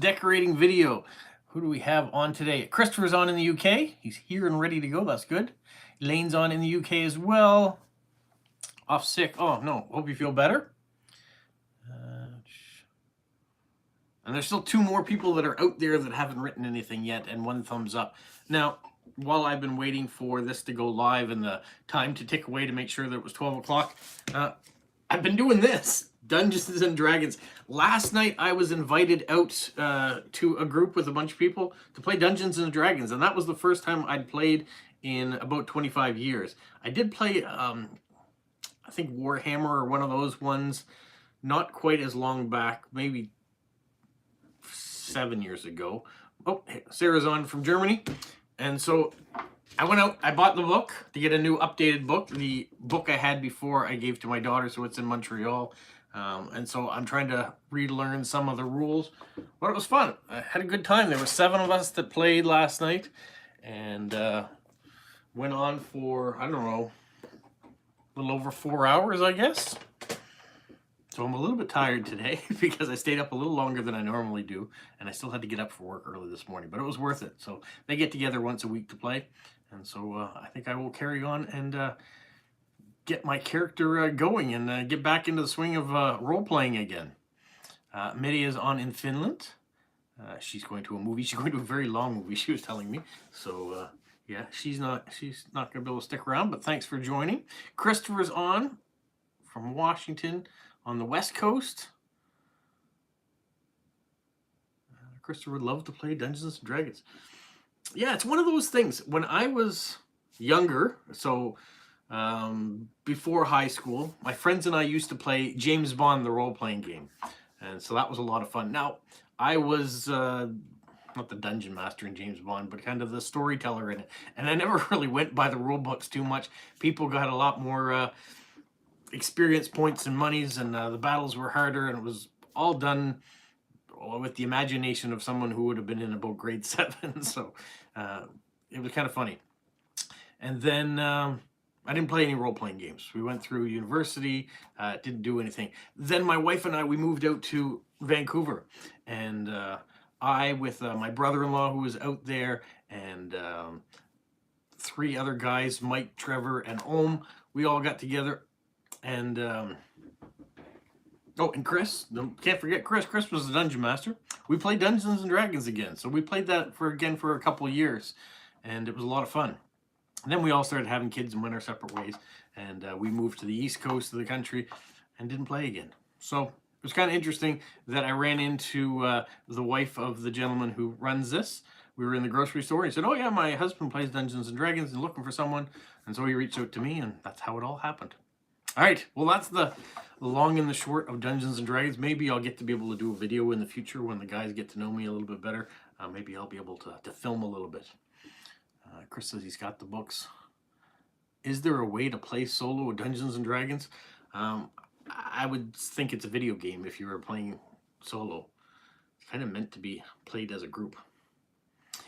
decorating video. Who do we have on today? Christopher's on in the UK. He's here and ready to go. That's good. Elaine's on in the UK as well. Off sick. Oh, no. Hope you feel better. And there's still two more people that are out there that haven't written anything yet, and one thumbs up. Now, while I've been waiting for this to go live and the time to tick away to make sure that it was 12 o'clock, I've been doing this, Dungeons and Dragons. Last night, I was invited out to a group with a bunch of people to play Dungeons and Dragons, and that was the first time I'd played in about 25 years. I did play, I think Warhammer or one of those ones, not quite as long back, maybe 7 years ago. Oh, Sarah's on from Germany. And so I went out, I bought the book to get a new updated book. The book I had before I gave to my daughter, so it's in Montreal. And so I'm trying to relearn some of the rules. But it was fun. I had a good time. There were 7 of us that played last night. And went on for, I don't know, a little over 4 hours, I guess. So I'm a little bit tired today because I stayed up a little longer than I normally do, and I still had to get up for work early this morning, but it was worth it. So they get together once a week to play, and so I think I will carry on and get my character going and get back into the swing of role-playing again. Mitty is on in Finland. She's going to a movie. She's going to a very long movie, she was telling me. So yeah, she's not going to be able to stick around, but thanks for joining. Christopher's on from Washington, on the West Coast. Christopher would love to play Dungeons and Dragons. Yeah, it's one of those things. When I was younger, so before high school, my friends and I used to play James Bond, the role-playing game. And so that was a lot of fun. Now, I was not the dungeon master in James Bond, but kind of the storyteller in it. And I never really went by the rule books too much. People got a lot more experience points and monies, and the battles were harder, and it was all done with the imagination of someone who would have been in about grade 7. So it was kind of funny. And then I didn't play any role-playing games. We went through university, didn't do anything. Then my wife and I, we moved out to Vancouver, and I, with my brother-in-law who was out there, and 3 other guys, Mike, Trevor, and Ohm, we all got together. And oh, and Chris, can't forget Chris. Chris was the dungeon master. We played Dungeons and Dragons again, so we played that for a couple of years, and it was a lot of fun. And then we all started having kids and went our separate ways, and we moved to the east coast of the country and didn't play again. So it was kind of interesting that I ran into the wife of the gentleman who runs this. We were in the grocery store, and he said, "Oh yeah, my husband plays Dungeons and Dragons and looking for someone," and so he reached out to me, and that's how it all happened. All right, well, that's the long and the short of Dungeons and Dragons. Maybe I'll get to be able to do a video in the future when the guys get to know me a little bit better. Maybe I'll be able to film a little bit. Chris says he's got the books. Is there a way to play solo Dungeons and Dragons? I would think it's a video game if you were playing solo. It's kind of meant to be played as a group.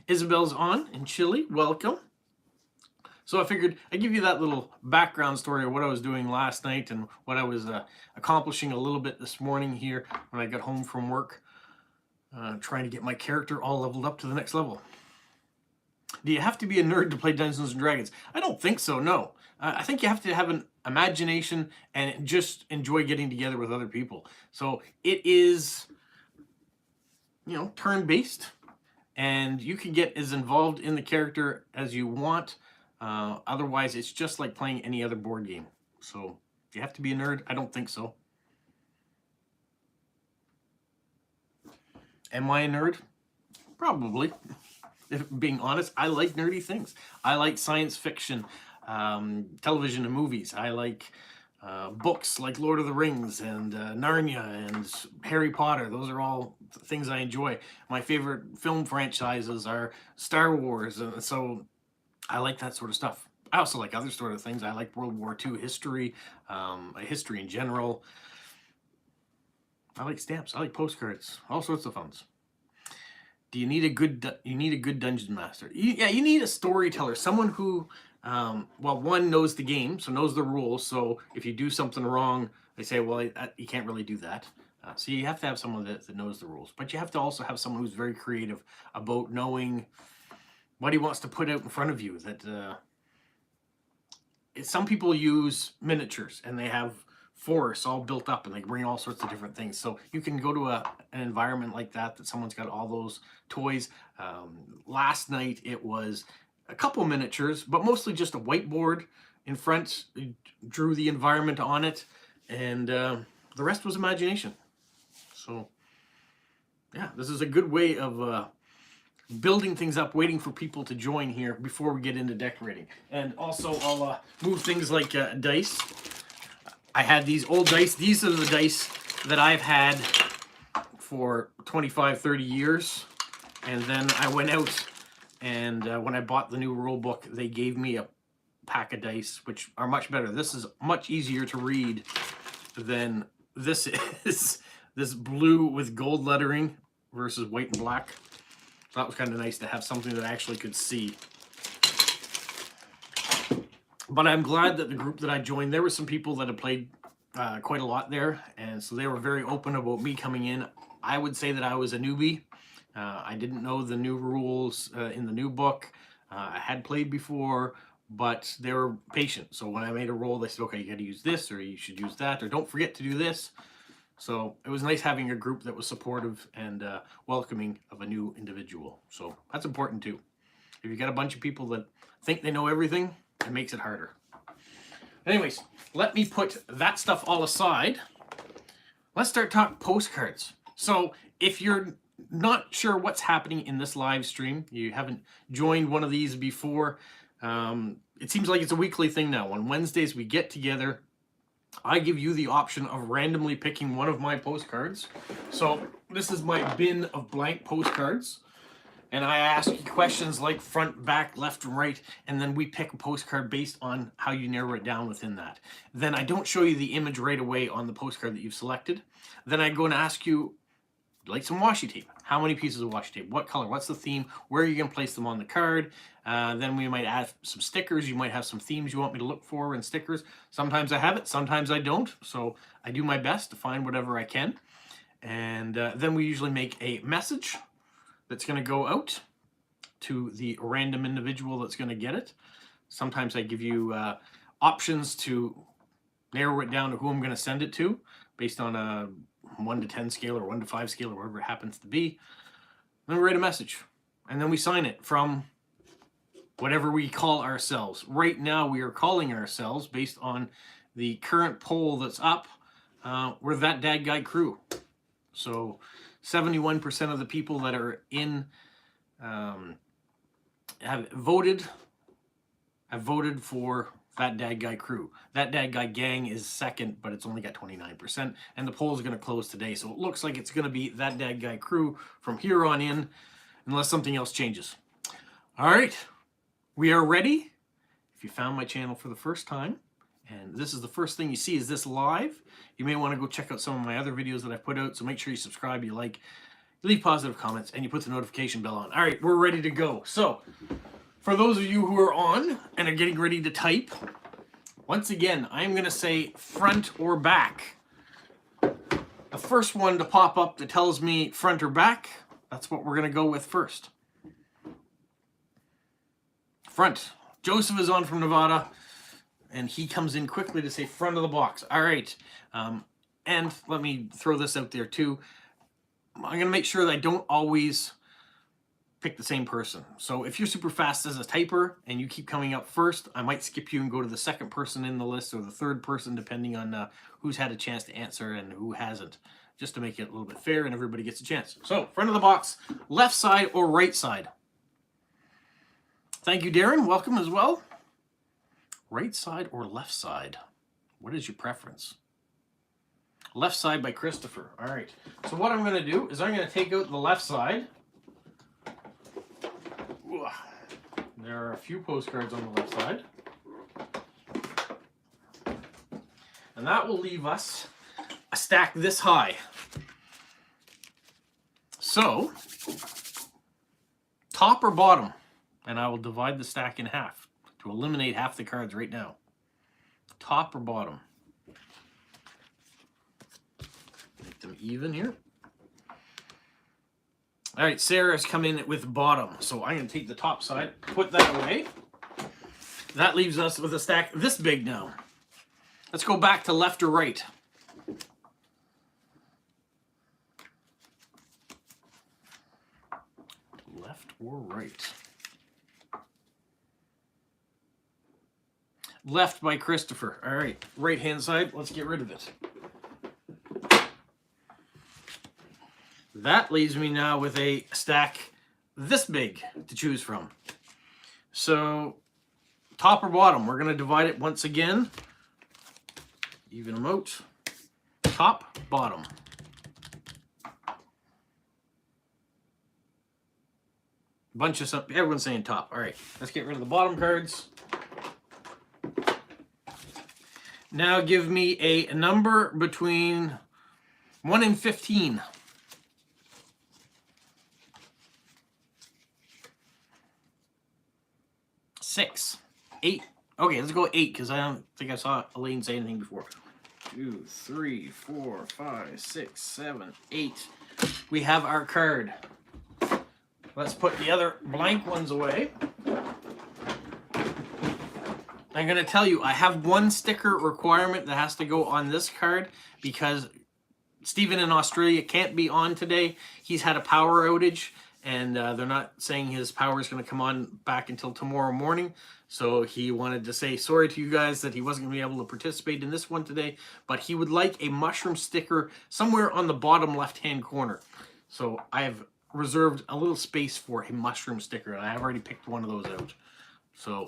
Isabel's on in Chile. Welcome. So I figured I'd give you that little background story of what I was doing last night and what I was accomplishing a little bit this morning here when I got home from work, trying to get my character all leveled up to the next level. Do you have to be a nerd to play Dungeons and Dragons? I don't think so, no. I think you have to have an imagination and just enjoy getting together with other people. So it is, you know, turn-based, and you can get as involved in the character as you want. Otherwise, it's just like playing any other board game. So, do you have to be a nerd? I don't think so. Am I a nerd? Probably. If being honest, I like nerdy things. I like science fiction, television and movies. I like books like Lord of the Rings and Narnia and Harry Potter. Those are all things I enjoy. My favorite film franchises are Star Wars, and so I like that sort of stuff. I also like other sort of things. I like World War II history, history in general. I like stamps. I like postcards. All sorts of funs. Do you need a good dungeon master? Yeah, you need a storyteller, someone who, well, one, knows the game, so knows the rules. So if you do something wrong, they say, well, you can't really do that. So you have to have someone that knows the rules, but you have to also have someone who's very creative about knowing what he wants to put out in front of you. That some people use miniatures and they have forests all built up and they bring all sorts of different things. So you can go to an environment like that someone's got all those toys. Last night it was a couple miniatures, but mostly just a whiteboard in front. Drew the environment on it, and the rest was imagination. So yeah, this is a good way of building things up, waiting for people to join here before we get into decorating. And also I'll move things like dice. I had these old dice. These are the dice that I've had for 25, 30 years. And then I went out and when I bought the new rule book, they gave me a pack of dice, which are much better. This is much easier to read than this is. This blue with gold lettering versus white and black. So that was kind of nice to have something that I actually could see. But I'm glad that the group that I joined, there were some people that had played quite a lot there, and so they were very open about me coming in. I would say that I was a newbie. I didn't know the new rules in the new book. I had played before, but they were patient. So when I made a roll, they said, okay, you got to use this, or you should use that, or don't forget to do this. So it was nice having a group that was supportive and welcoming of a new individual. So that's important too. If you got a bunch of people that think they know everything, it makes it harder. Anyways, let me put that stuff all aside. Let's start talking postcards. So if you're not sure what's happening in this live stream, you haven't joined one of these before, it seems like it's a weekly thing now. On Wednesdays, we get together. I give you the option of randomly picking one of my postcards. So this is my bin of blank postcards. And I ask you questions like front, back, left, and right, and then we pick a postcard based on how you narrow it down within that. Then I don't show you the image right away on the postcard that you've selected. Then I go and ask you, like some washi tape. How many pieces of washi tape? What color? What's the theme? Where are you going to place them on the card? Then we might add some stickers. You might have some themes you want me to look for in stickers. Sometimes I have it, sometimes I don't. So I do my best to find whatever I can. And then we usually make a message that's going to go out to the random individual that's going to get it. Sometimes I give you options to narrow it down to who I'm going to send it to based on a 1 to 10 scale or 1 to 5 scale or whatever it happens to be. Then we write a message and then we sign it from whatever we call ourselves. Right now we are calling ourselves, based on the current poll that's up, we're That Dad Guy Crew. So 71% of the people that are in have voted for That Dad Guy Crew. That Dad Guy Gang is second, but it's only got 29%, and the poll is going to close today. So it looks like it's going to be That Dad Guy Crew from here on in, unless something else changes. All right, we are ready. If you found my channel for the first time, and this is the first thing you see is this live, you may want to go check out some of my other videos that I've put out. So make sure you subscribe, you like, you leave positive comments, and you put the notification bell on. All right, we're ready to go. So for those of you who are on and are getting ready to type, once again, I'm going to say front or back. The first one to pop up that tells me front or back, that's what we're going to go with first. Front. Joseph is on from Nevada, and he comes in quickly to say front of the box. All right. And let me throw this out there too. I'm going to make sure that I don't always pick the same person. So if you're super fast as a typer and you keep coming up first, I might skip you and go to the second person in the list or the third person, depending on who's had a chance to answer and who hasn't, just to make it a little bit fair and everybody gets a chance. So front of the box, left side or right side? Thank you, Darren. Welcome as well. Right side or left side? What is your preference? Left side by Christopher. All right. So what I'm going to do is I'm going to take out the left side. There are a few postcards on the left side. And that will leave us a stack this high. So, top or bottom? And I will divide the stack in half to eliminate half the cards right now. Top or bottom? them even here. All right, Sarah's come in with bottom. So I'm going to take the top side, put that away. That leaves us with a stack this big now. Let's go back to left or right. Left or right? Left by Christopher. All right, right-hand side, let's get rid of it. That leaves me now with a stack this big to choose from. So, top or bottom, we're going to divide it once again. Even them out. Top, bottom. Bunch of stuff. Everyone's saying top. All right, let's get rid of the bottom cards. Now give me a number between 1 and 15. 6, 8. Okay, let's go 8 because I don't think I saw Elaine say anything before. 2, 3, 4, 5, 6, 7, 8. We have our card. Let's put the other blank ones away. I'm going to tell you, I have one sticker requirement that has to go on this card because Stephen in Australia can't be on today. He's had a power outage, and they're not saying his power is going to come on back until tomorrow morning. So he wanted to say sorry to you guys that he wasn't going to be able to participate in this one today, but he would like a mushroom sticker somewhere on the bottom left-hand corner. So I've reserved a little space for a mushroom sticker, and I have already picked one of those out. So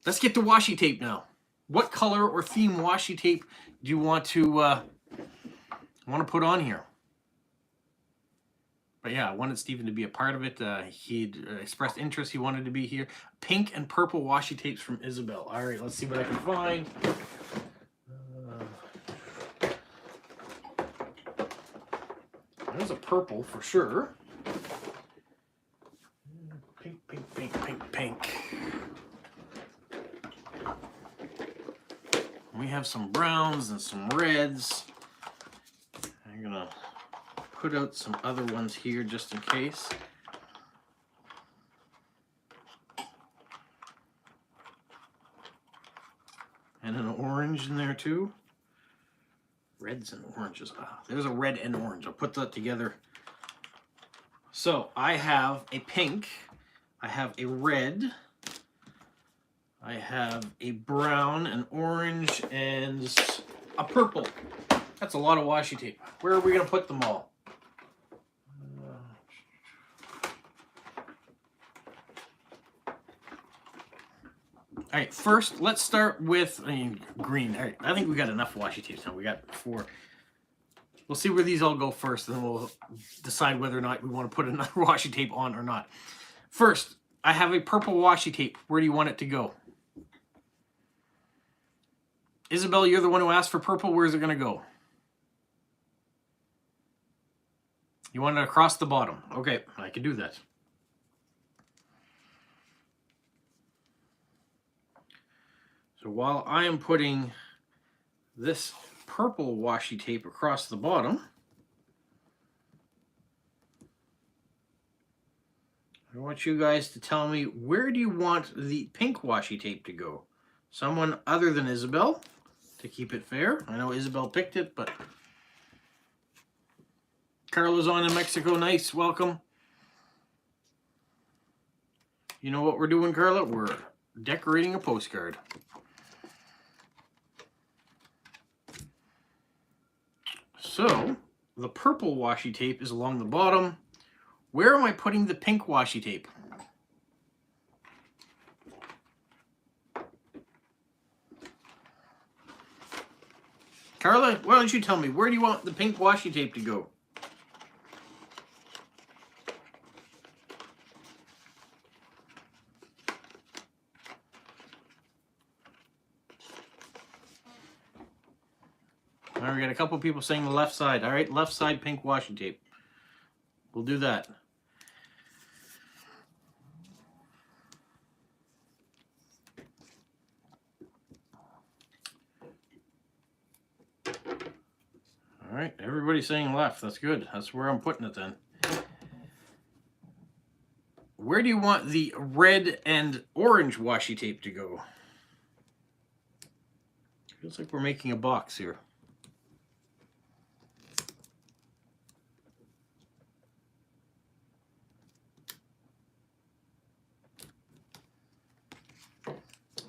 let's get to washi tape now. What color or theme washi tape do you want to put on here? But yeah, I wanted Stephen to be a part of it. He'd expressed interest. He wanted to be here. Pink and purple washi tapes from Isabel. All right, let's see what I can find. There's a purple for sure. Pink, pink, pink, pink, pink. We have some browns and some reds. I'm gonna put out some other ones here just in case. And an orange in there too. Reds and oranges. Ah, there's a red and orange. I'll put that together. So I have a pink. I have a red. I have a brown, an orange, and a purple. That's a lot of washi tape. Where are we going to put them all? All right, first, let's start with green. All right, I think we got enough washi tapes now. We got 4. We'll see where these all go first, and then we'll decide whether or not we want to put another washi tape on or not. First, I have a purple washi tape. Where do you want it to go? Isabel, you're the one who asked for purple. Where's it going to go? You want it across the bottom. Okay, I can do that. So while I am putting this purple washi tape across the bottom, I want you guys to tell me, where do you want the pink washi tape to go? Someone other than Isabel, to keep it fair. I know Isabel picked it, but Carla's on in Mexico. Nice, welcome. You know what we're doing, Carla? We're decorating a postcard. So, the purple washi tape is along the bottom. Where am I putting the pink washi tape? Carla, why don't you tell me, where do you want the pink washi tape to go? All right, we got a couple people saying the left side. All right, left side pink washi tape. We'll do that. All right, everybody's saying left. That's good. That's where I'm putting it then. Where do you want the red and orange washi tape to go? Feels like we're making a box here.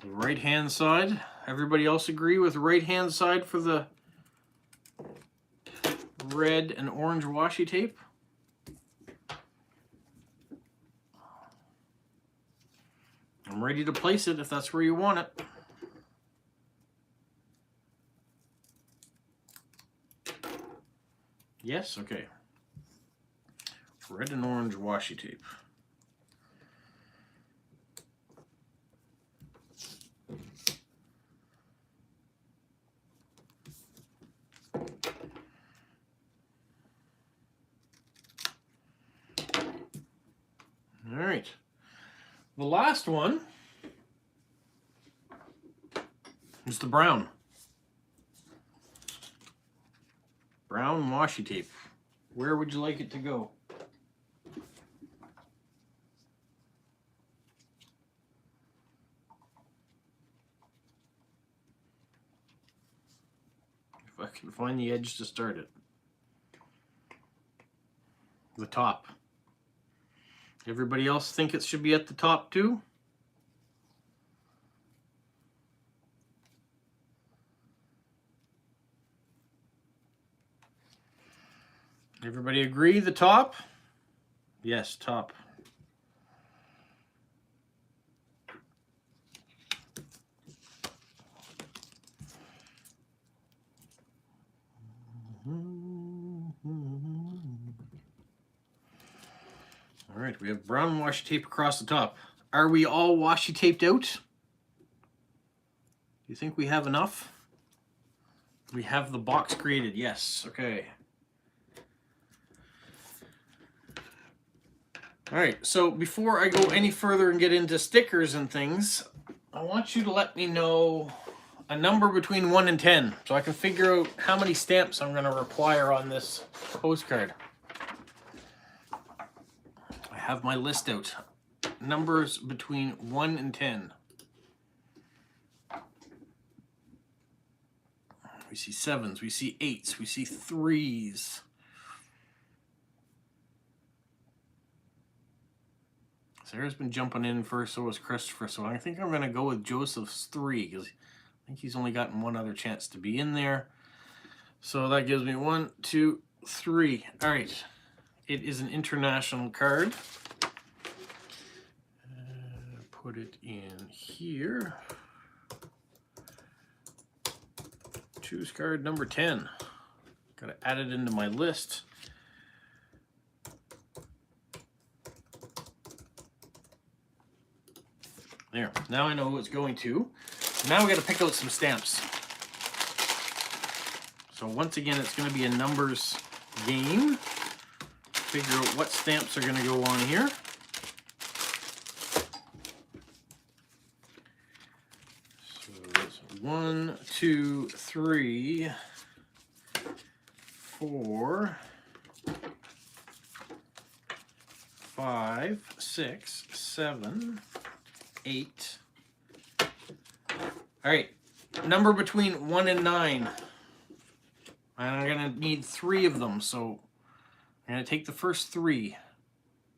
Right hand side. Everybody else agree with right hand side for the red and orange washi tape? I'm ready to place it if that's where you want it. Yes? Okay. Red and orange washi tape. All right. The last one is the brown. Brown washi tape. Where would you like it to go? If I can find the edge to start it. The top. Everybody else think it should be at the top too? Everybody agree the top? Yes, top. All right, we have brown washi tape across the top. Are we all washi taped out? Do you think we have enough? We have the box created, yes, okay. All right, so before I go any further and get into stickers and things, I want you to let me know a number between 1 and 10 so I can figure out how many stamps I'm going to require on this postcard. I have my list out. Numbers between 1 and 10. We see 7s, we see 8s, we see 3s. Sarah's been jumping in first, so is Christopher. So I think I'm going to go with Joseph's 3 because I think he's only gotten one other chance to be in there. So that gives me 1, 2, 3. All right. It is an international card. Put it in here. Choose card number 10. Got to add it into my list. There, now I know who it's going to. Now we got to pick out some stamps. So once again, it's going to be a numbers game. Figure out what stamps are going to go on here. So there's 1, 2, 3, 4, 5, 6, 7, 8. All right, number between 1 and 9. And I'm gonna need 3 of them, so I'm gonna take the first 3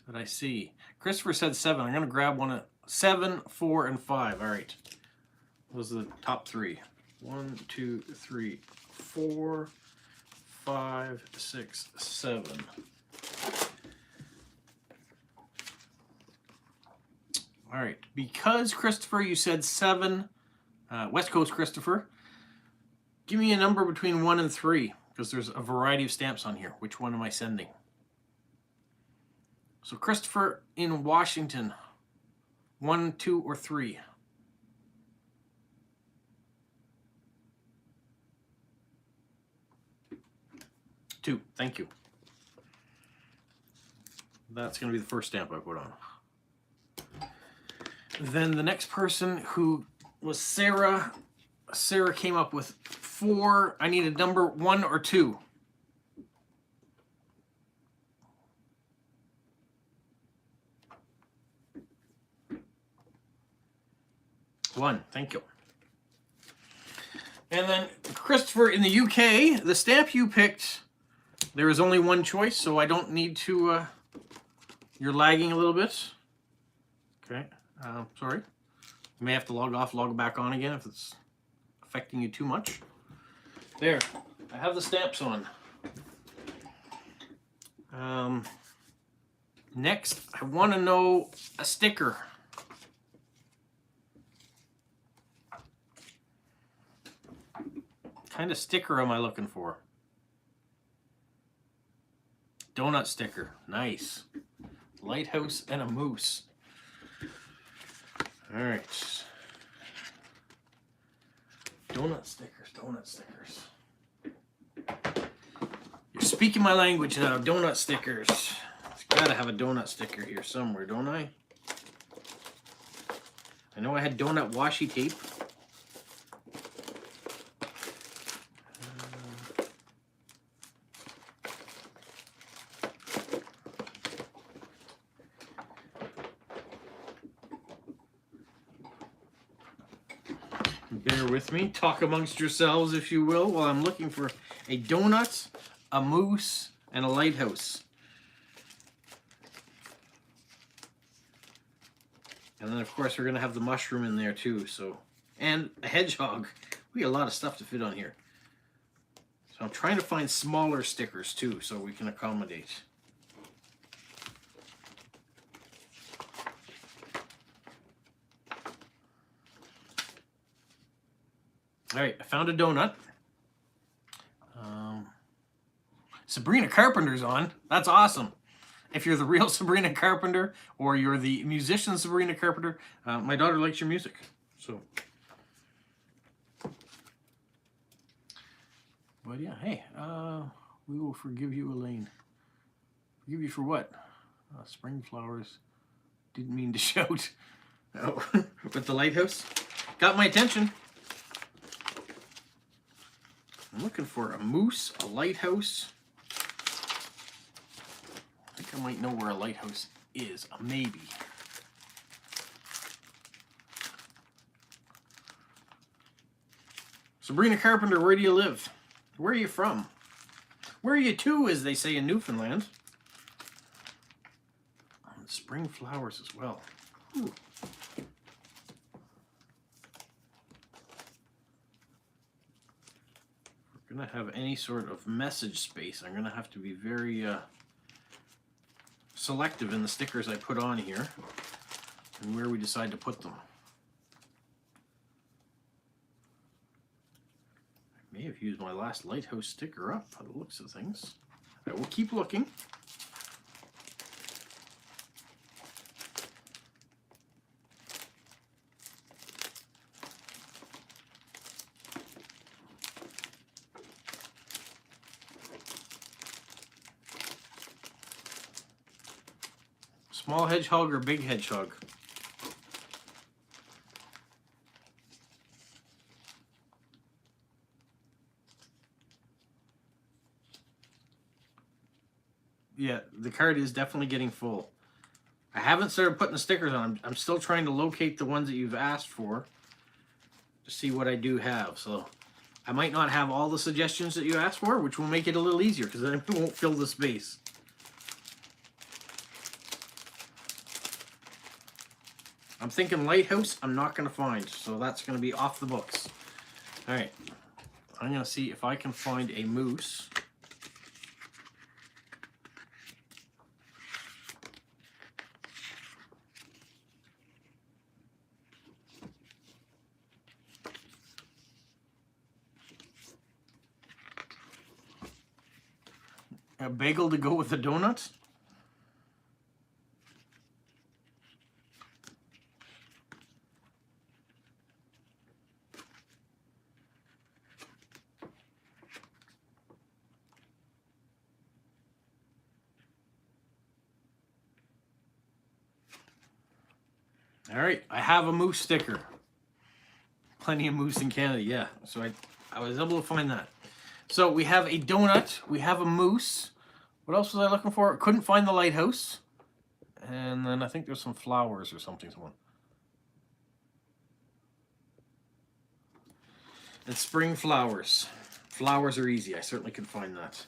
that I see. Christopher said 7. I'm gonna grab one at 7, 4, and 5. All right, those are the top 3. 1, 2, 3, 4, 5, 6, 7. All right, because Christopher, you said 7, West Coast Christopher, give me a number between 1 and 3, because there's a variety of stamps on here. Which one am I sending? So Christopher in Washington, 1, 2, or 3? 2, thank you. That's going to be the first stamp I put on. Then the next person, who was Sarah. Sarah came up with 4. I need a number 1 or 2. 1. Thank you. And then Christopher in the UK, the stamp you picked, there is only one choice, so I don't need to, you're lagging a little bit. Okay, sorry. You may have to log off, log back on again if it's affecting you too much. There, I have the stamps on. Next, I want to know a sticker. What kind of sticker am I looking for? Donut sticker. Nice. Lighthouse and a moose. All right. Donut stickers, donut stickers. You're speaking my language now, donut stickers. I've got to have a donut sticker here somewhere, don't I? I know I had donut washi tape. Bear with me. Talk amongst yourselves, if you will, while I'm looking for a donut, a moose, and a lighthouse. And then, of course, we're going to have the mushroom in there, too. So, and a hedgehog. We got a lot of stuff to fit on here. So I'm trying to find smaller stickers, too, so we can accommodate. All right, I found a donut. Sabrina Carpenter's on. That's awesome. If you're the real Sabrina Carpenter or you're the musician Sabrina Carpenter, my daughter likes your music. So, but yeah, hey, we will forgive you, Elaine. Forgive you for what? Spring flowers. Didn't mean to shout. Oh, with the lighthouse. Got my attention. I'm looking for a moose, a lighthouse. I think I might know where a lighthouse is, a maybe. Sabrina Carpenter, where do you live? Where are you from? Where are you to, as they say in Newfoundland? Spring flowers as well. Ooh. If we're going to have any sort of message space, I'm going to have to be very selective in the stickers I put on here and where we decide to put them. I may have used my last lighthouse sticker up by the looks of things. I will keep looking. Small hedgehog or big hedgehog? Yeah, the card is definitely getting full. I haven't started putting the stickers on. I'm still trying to locate the ones that you've asked for to see what I do have. So I might not have all the suggestions that you asked for, which will make it a little easier because then it won't fill the space. I'm thinking lighthouse, I'm not going to find, so that's going to be off the books. All right, I'm going to see if I can find a moose. A bagel to go with the donuts? All right, I have a moose sticker. Plenty of moose in Canada, yeah. So I was able to find that. So we have a donut, we have a moose. What else was I looking for? Couldn't find the lighthouse. And then I think there's some flowers or something. And spring flowers. Flowers are easy. I certainly can find that.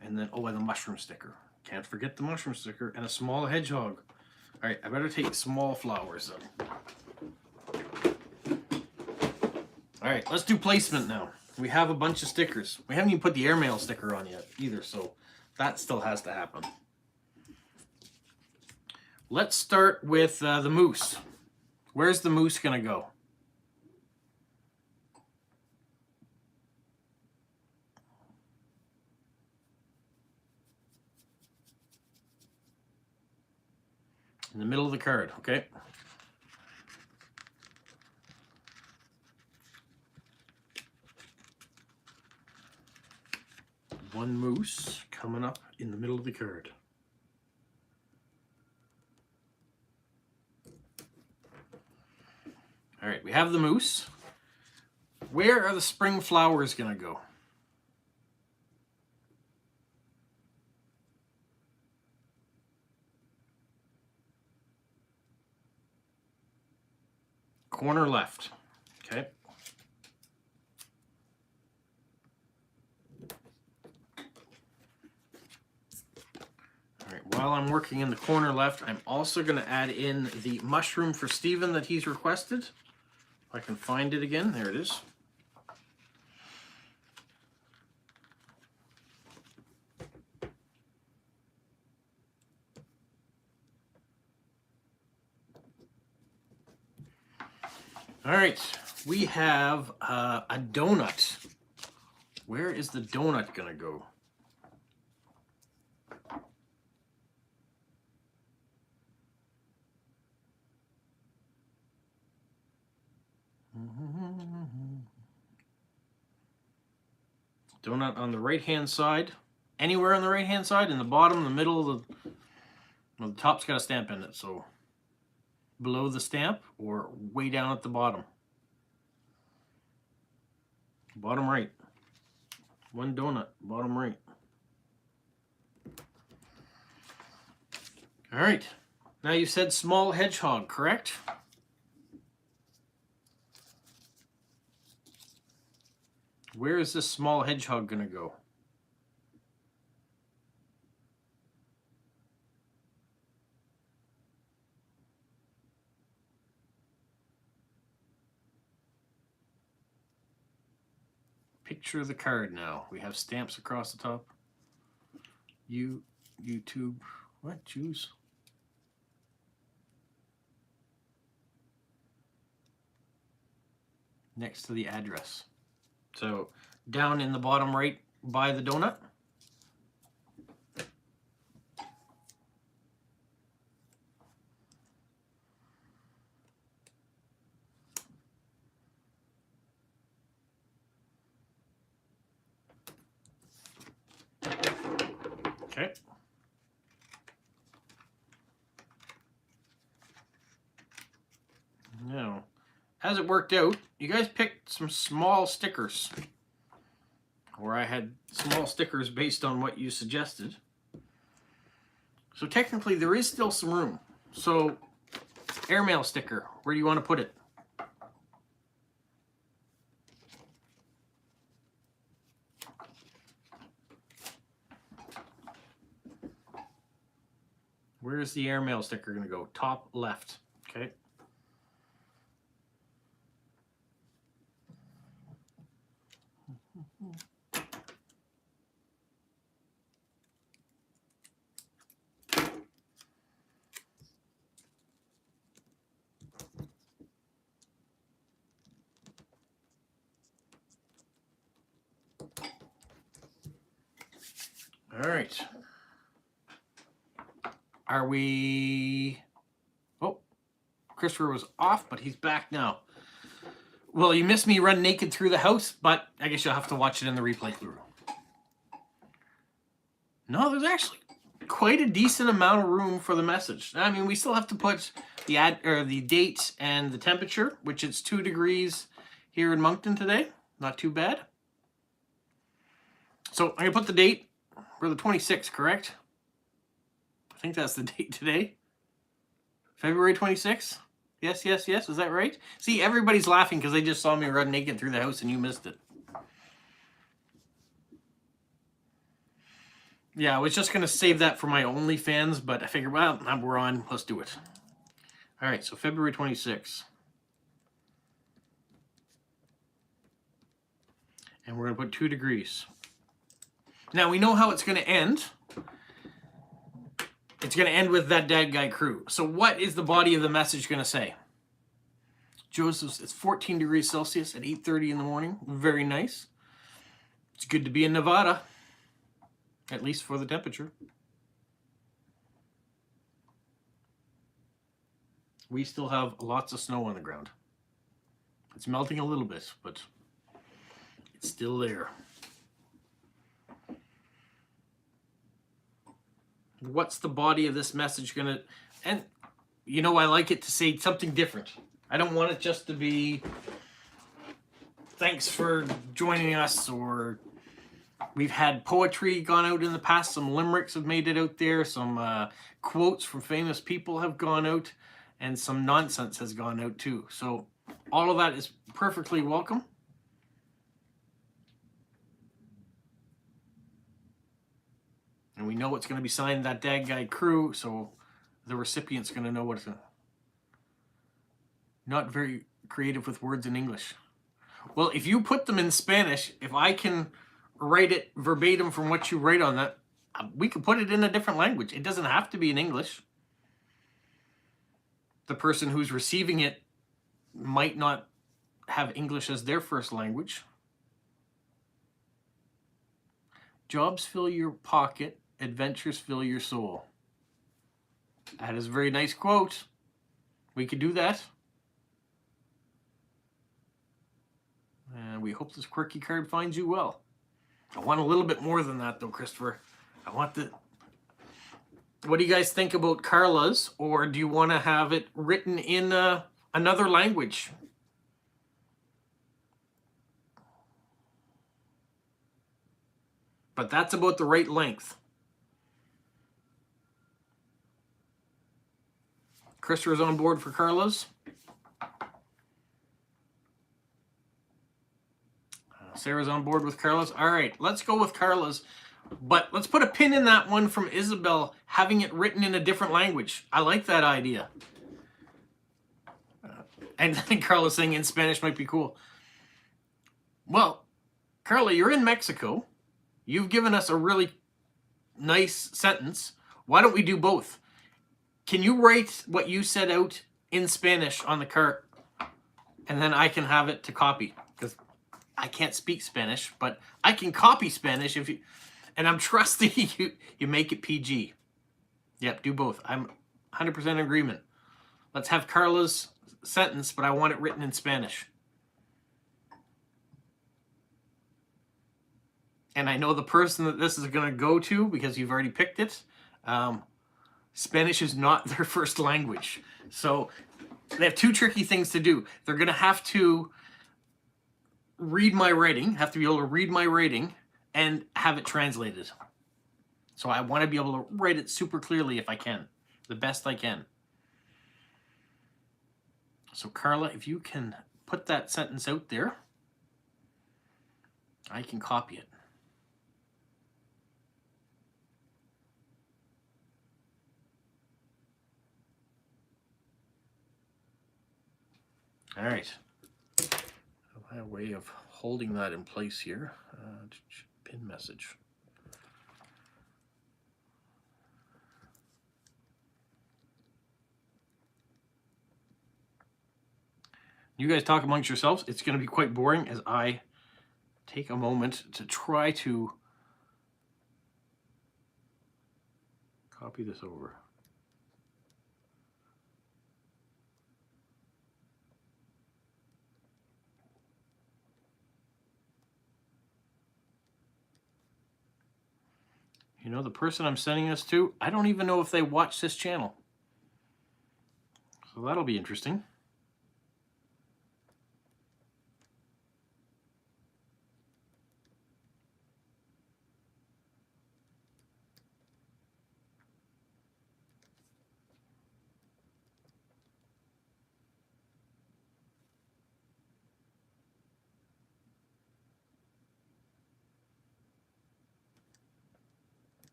And then, oh, and the mushroom sticker. Can't forget the mushroom sticker. And a small hedgehog. All right, I better take small flowers then. All right, let's do placement now. We have a bunch of stickers. We haven't even put the airmail sticker on yet either, so that still has to happen. Let's start with the moose. Where's the moose gonna go? In the middle of the card, okay? One moose coming up in the middle of the card. All right, we have the moose. Where are the spring flowers gonna go? Corner left, okay? All right, while I'm working in the corner left, I'm also gonna add in the mushroom for Stephen that he's requested. If I can find it again, there it is. All right, we have a donut. Where is the donut gonna go? Donut on the right-hand side. Anywhere on the right-hand side, in the bottom, the middle, well, the top's got a stamp in it, so below the stamp or way down at the bottom. Bottom right. One donut, bottom right. All right. Now you said small hedgehog, correct? Where is this small hedgehog gonna go? Picture the card now. We have stamps across the top. YouTube, what? Choose. Next to the address. So down in the bottom right by the donut. Okay. Now, as it worked out, you guys picked some small stickers. Or I had small stickers based on what you suggested. So technically there is still some room. So airmail sticker, where do you want to put it? Where is the airmail sticker going to go? Top left. Okay. All right. Are we... Oh, Christopher was off, but he's back now. Well, you missed me run naked through the house, but I guess you'll have to watch it in the replay through. No, there's actually quite a decent amount of room for the message. I mean, we still have to put the date and the temperature, which it's 2 degrees here in Moncton today. Not too bad. So I'm going to put the date for the 26th, correct? I think that's the date today. February 26th? Yes, yes, yes. Is that right? See, everybody's laughing because they just saw me run naked through the house and you missed it. Yeah, I was just going to save that for my OnlyFans, but I figured, well, now we're on. Let's do it. All right, so February 26th. And we're going to put 2 degrees. Now, we know how it's going to end. It's going to end with that dead guy crew. So what is the body of the message going to say? Joseph's, it's 14 degrees Celsius at 8:30 in the morning. Very nice. It's good to be in Nevada, at least for the temperature. We still have lots of snow on the ground. It's melting a little bit, but it's still there. What's the body of this message going to... And, you know, I like it to say something different. I don't want it just to be, thanks for joining us, or we've had poetry gone out in the past. Some limericks have made it out there. Some quotes from famous people have gone out. And some nonsense has gone out too. So all of that is perfectly welcome. And we know it's going to be signed that Dag Guide crew, so the recipient's going to know what it's going to... Not very creative with words in English. Well, if you put them in Spanish, if I can write it verbatim from what you write on that, we can put it in a different language. It doesn't have to be in English. The person who's receiving it might not have English as their first language. Jobs fill your pocket, adventures fill your soul. That is a very nice quote. We could do that. And we hope this quirky card finds you well. I want a little bit more than that, though, Christopher. I want the... What do you guys think about Carla's? Or do you want to have it written in another language? But that's about the right length. Christopher's on board for Carla's. Sarah's on board with Carla's. All right, let's go with Carla's. But let's put a pin in that one from Isabel, having it written in a different language. I like that idea. And then Carla saying in Spanish might be cool. Well, Carla, you're in Mexico. You've given us a really nice sentence. Why don't we do both? Can you write what you set out in Spanish on the card? And then I can have it to copy. Because I can't speak Spanish, but I can copy Spanish if you... And I'm trusting you make it PG. Yep, do both. I'm 100% in agreement. Let's have Carla's sentence, but I want it written in Spanish. And I know the person that this is going to go to, because you've already picked it, Spanish is not their first language. So they have 2 tricky things to do. They're going to have to read my writing, have to be able to read my writing, and have it translated. So I want to be able to write it super clearly if I can. The best I can. So Carla, if you can put that sentence out there, I can copy it. All right. I have a way of holding that in place here. Pin message. You guys talk amongst yourselves. It's going to be quite boring as I take a moment to try to copy this over. You know, the person I'm sending this to, I don't even know if they watch this channel. So that'll be interesting.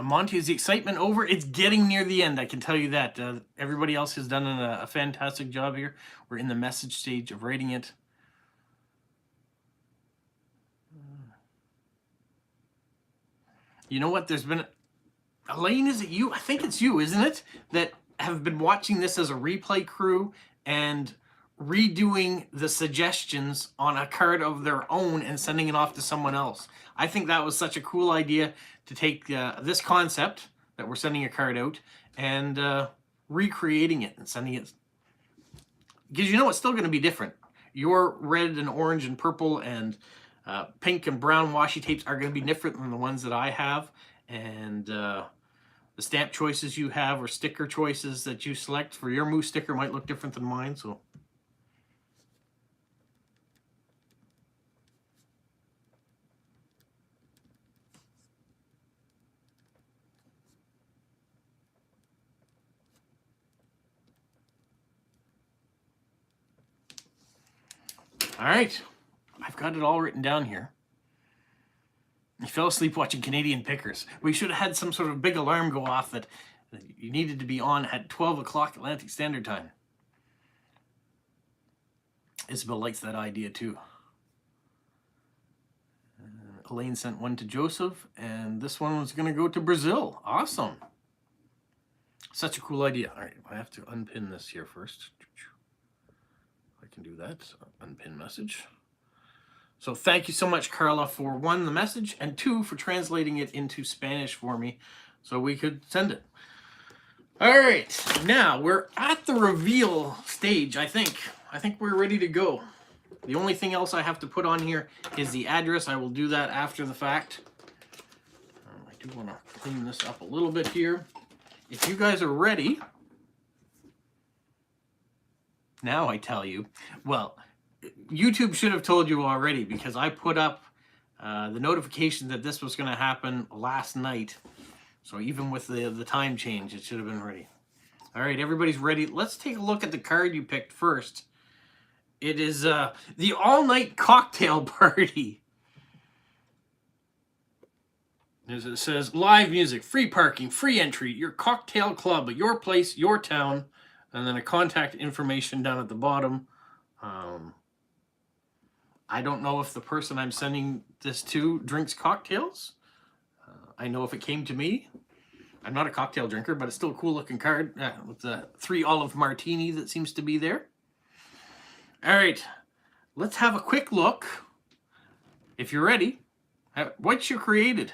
Monty, is the excitement over? It's getting near the end, I can tell you that. Everybody else has done a fantastic job here. We're in the message stage of writing it. You know what? There's been... Elaine, is it you? I think it's you, isn't it? That have been watching this as a replay crew and redoing the suggestions on a card of their own and sending it off to someone else. I think that was such a cool idea to take this concept that we're sending a card out and recreating it and sending it. Because you know it's still going to be different. Your red and orange and purple and pink and brown washi tapes are going to be different than the ones that I have. And the stamp choices you have or sticker choices that you select for your moose sticker might look different than mine. So all right, I've got it all written down here. You fell asleep watching Canadian Pickers. We should have had some sort of big alarm go off that you needed to be on at 12 o'clock Atlantic Standard Time. Isabel likes that idea too. Elaine sent one to Joseph, and this one was going to go to Brazil. Awesome. Such a cool idea. All right, I have to unpin this here first. I can do that. Unpin message. So thank you so much, Carla, for one, the message, and two, for translating it into Spanish for me so we could send it. All right, now we're at the reveal stage, I think. I think we're ready to go. The only thing else I have to put on here is the address. I will do that after the fact. I do want to clean this up a little bit here. If you guys are ready, now I tell you, well, YouTube should have told you already because I put up the notification that this was going to happen last night. So even with the time change, it should have been ready. All right, everybody's ready. Let's take a look at the card you picked first. It is the all-night cocktail party. As it says, live music, free parking, free entry, your cocktail club, your place, your town, and then a contact information down at the bottom. I don't know if the person I'm sending this to drinks cocktails. I know if it came to me. I'm not a cocktail drinker, but it's still a cool looking card with the 3 olive martini that seems to be there. All right, let's have a quick look, if you're ready, at what you created.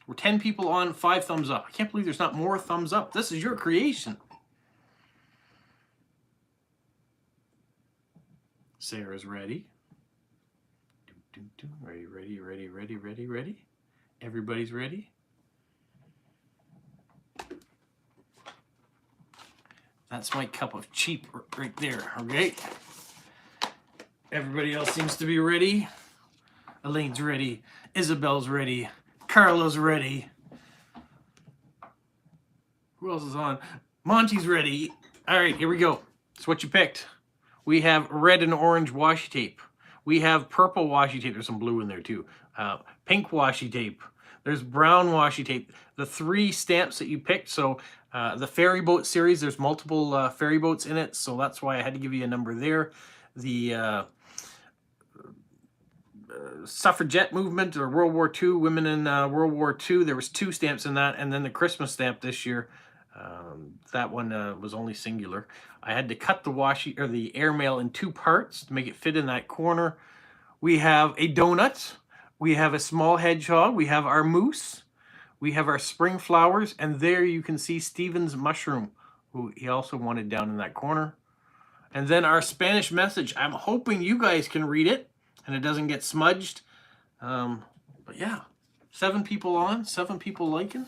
We're 10 people on, 5 thumbs up. I can't believe there's not more thumbs up. This is your creation. Sarah's ready. Ready. Everybody's ready. That's my cup of cheap right there, okay? Everybody else seems to be ready. Elaine's ready. Isabel's ready. Carla's ready. Who else is on? Monty's ready. All right, here we go. That's what you picked. We have red and orange washi tape. We have purple washi tape. There's some blue in there too. Pink washi tape. There's brown washi tape. The 3 stamps that you picked. So the ferry boat series, there's multiple ferry boats in it. So that's why I had to give you a number there. The suffragette movement or World War II, women in World War II. There was 2 stamps in that. And then the Christmas stamp this year. That one was only singular. I had to cut the washi or the airmail in 2 parts to make it fit in that corner. We have a donut. We have a small hedgehog. We have our moose. We have our spring flowers. And there you can see Steven's mushroom, who he also wanted down in that corner. And then our Spanish message. I'm hoping you guys can read it and it doesn't get smudged. But yeah, 7 people on, 7 people liking.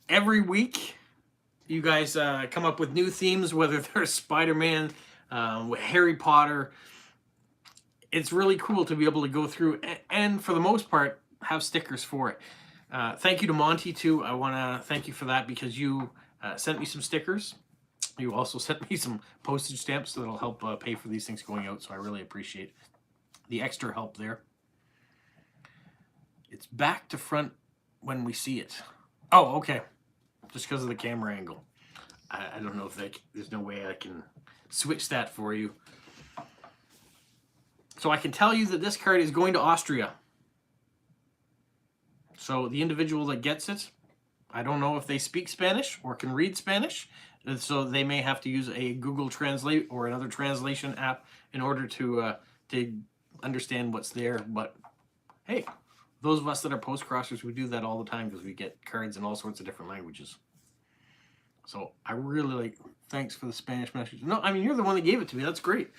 Every week, you guys come up with new themes, whether they're Spider-Man, Harry Potter. It's really cool to be able to go through and for the most part, have stickers for it. Thank you to Monty, too. I want to thank you for that because you sent me some stickers. You also sent me some postage stamps that'll help pay for these things going out, so I really appreciate the extra help there. It's back to front when we see it. Oh, okay. Just because of the camera angle. I don't know if there's no way I can switch that for you. So I can tell you that this card is going to Austria. So the individual that gets it, I don't know if they speak Spanish or can read Spanish. So they may have to use a Google Translate or another translation app in order to understand what's there. But hey, those of us that are post-crossers, we do that all the time because we get cards in all sorts of different languages. So I really thanks for the Spanish message. No, I mean, you're the one that gave it to me. That's great.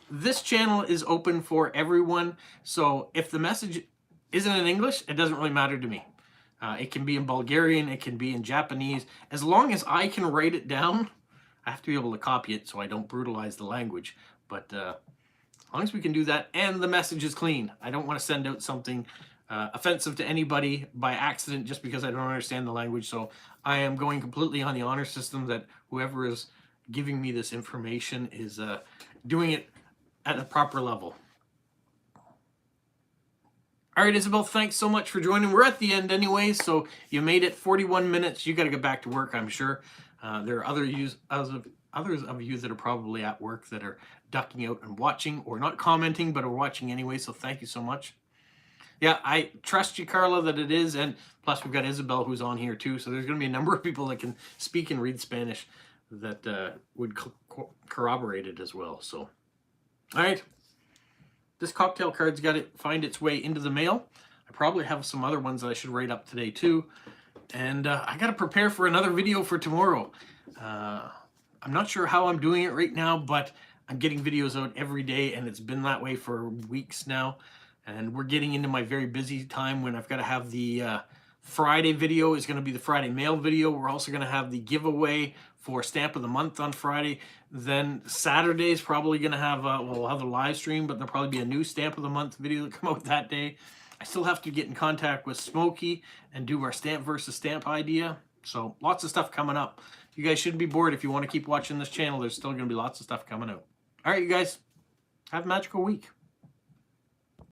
This channel is open for everyone. So if the message isn't in English, it doesn't really matter to me. It can be in Bulgarian, it can be in Japanese. As long as I can write it down, I have to be able to copy it so I don't brutalize the language. But as long as we can do that and the message is clean. I don't want to send out something offensive to anybody by accident just because I don't understand the language. So I am going completely on the honor system that whoever is giving me this information is doing it at a proper level. All right, Isabel, thanks so much for joining. We're at the end anyway, so you made it 41 minutes. You got to get back to work, I'm sure. There are others of you that are probably at work that are ducking out and watching, or not commenting, but are watching anyway, so thank you so much. Yeah, I trust you, Carla, that it is, and plus we've got Isabel who's on here too, so there's going to be a number of people that can speak and read Spanish that would corroborate it as well. So, all right. This cocktail card's got to find its way into the mail. I probably have some other ones that I should write up today too. And I got to prepare for another video for tomorrow. I'm not sure how I'm doing it right now, but I'm getting videos out every day, and it's been that way for weeks now. And we're getting into my very busy time when I've got to have the Friday video is going to be the Friday mail video. We're also going to have the giveaway for Stamp of the Month on Friday. Then Saturday is probably going to have, we'll have a live stream, but there'll probably be a new Stamp of the Month video that come out that day. I still have to get in contact with Smokey and do our stamp versus stamp idea. So lots of stuff coming up. You guys shouldn't be bored if you want to keep watching this channel. There's still going to be lots of stuff coming out. All right, you guys, have a magical week.